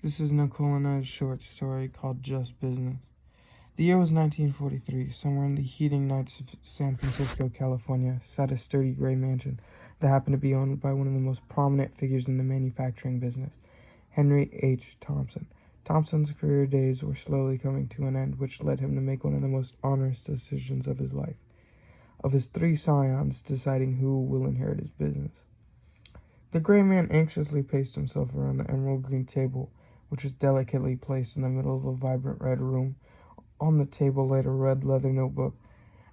This is Nicole and I's short story called Just Business. The year was 1943. Somewhere in the heating nights of San Francisco, California, sat a sturdy gray mansion that happened to be owned by one of the most prominent figures in the manufacturing business, Henry H. Thompson. Thompson's career days were slowly coming to an end, which led him to make one of the most onerous decisions of his life, of his three scions deciding who will inherit his business. The gray man anxiously paced himself around the emerald green table, which was delicately placed in the middle of a vibrant red room. On the table lay a red leather notebook,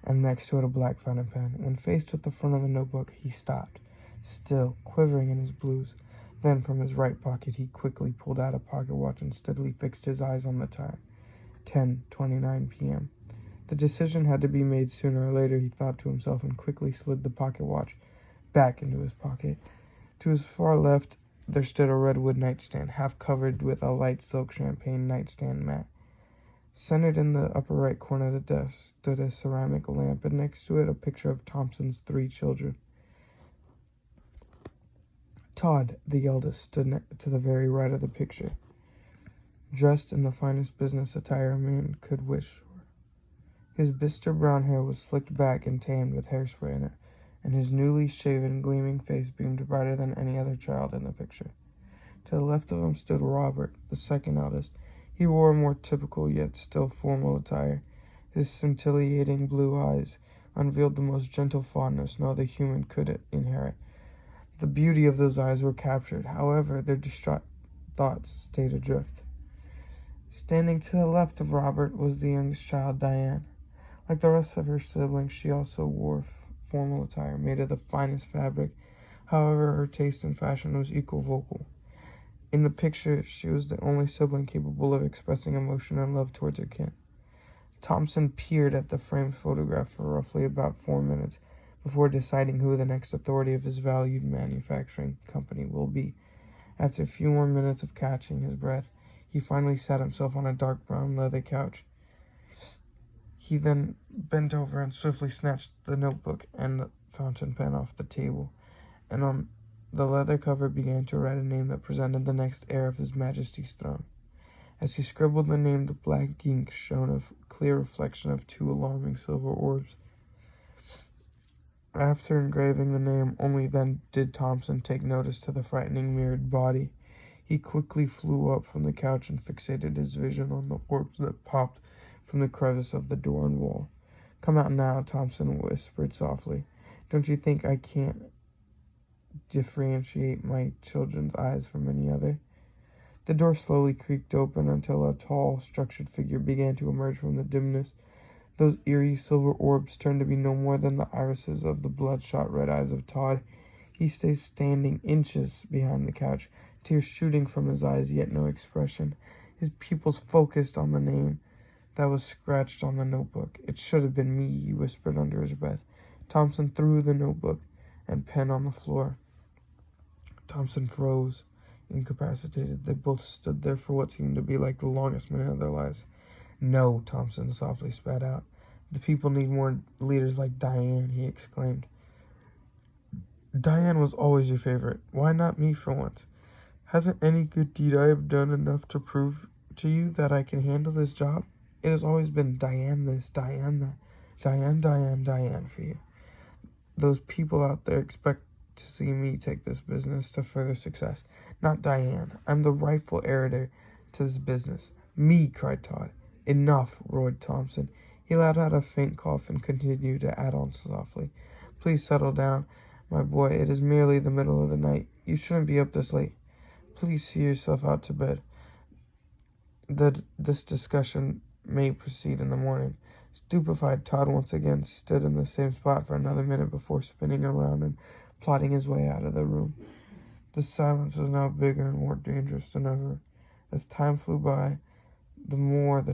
and next to it a black fountain pen. When faced with the front of the notebook, he stopped, still quivering in his blues. Then from his right pocket he quickly pulled out a pocket watch and steadily fixed his eyes on the time. 10:29 p.m. The decision had to be made sooner or later, he thought to himself, and quickly slid the pocket watch back into his pocket. To his far left there stood a redwood nightstand, half covered with a light silk champagne nightstand mat. Centered in the upper right corner of the desk stood a ceramic lamp, and next to it a picture of Thompson's three children. Todd, the eldest, stood to the very right of the picture, dressed in the finest business attire a man could wish for. His bistre brown hair was slicked back and tamed with hairspray in it, and his newly shaven, gleaming face beamed brighter than any other child in the picture. To the left of him stood Robert, the second eldest. He wore a more typical yet still formal attire. His scintillating blue eyes unveiled the most gentle fondness no other human could inherit. The beauty of those eyes were captured, however, their distraught thoughts stayed adrift. Standing to the left of Robert was the youngest child, Diane. Like the rest of her siblings, she also wore formal attire made of the finest fabric. However, her taste in fashion was vocal. In the picture, she was the only sibling capable of expressing emotion and love towards her kin. Thompson peered at the framed photograph for roughly about 4 minutes before deciding who the next authority of his valued manufacturing company will be. After a few more minutes of catching his breath, he finally sat himself on a dark brown leather couch. He then bent over and swiftly snatched the notebook and the fountain pen off the table, and on the leather cover began to write a name that presented the next heir of His Majesty's throne. As he scribbled the name, the black ink shone a clear reflection of 2 alarming silver orbs. After engraving the name, only then did Thompson take notice to the frightening mirrored body. He quickly flew up from the couch and fixated his vision on the orbs that popped from the crevice of the door and wall. "Come out now," Thompson whispered softly. "Don't you think I can't differentiate my children's eyes from any other?" The door slowly creaked open until a tall, structured figure began to emerge from the dimness. Those eerie silver orbs turned to be no more than the irises of the bloodshot red eyes of Todd. He stayed standing inches behind the couch, tears shooting from his eyes, yet no expression. His pupils focused on the name that was scratched on the notebook. "It should have been me," he whispered under his breath. Thompson threw the notebook and pen on the floor. Thompson froze, incapacitated. They both stood there for what seemed to be like the longest minute of their lives. "No," Thompson softly spat out. "The people need more leaders like Diane," he exclaimed. "Diane was always your favorite. Why not me for once? Hasn't any good deed I have done enough to prove to you that I can handle this job? It has always been Diane this, Diane that, Diane, Diane, Diane for you. Those people out there expect to see me take this business to further success, not Diane. I'm the rightful heir to this business." "Me!" cried Todd. "Enough!" roared Thompson. He let out a faint cough and continued to add on softly. "Please settle down, my boy. It is merely the middle of the night. You shouldn't be up this late. Please see yourself out to bed. This discussion may proceed in the morning." Stupefied, Todd once again stood in the same spot for another minute before spinning around and plodding his way out of the room. The silence was now bigger and more dangerous than ever. As time flew by, the more the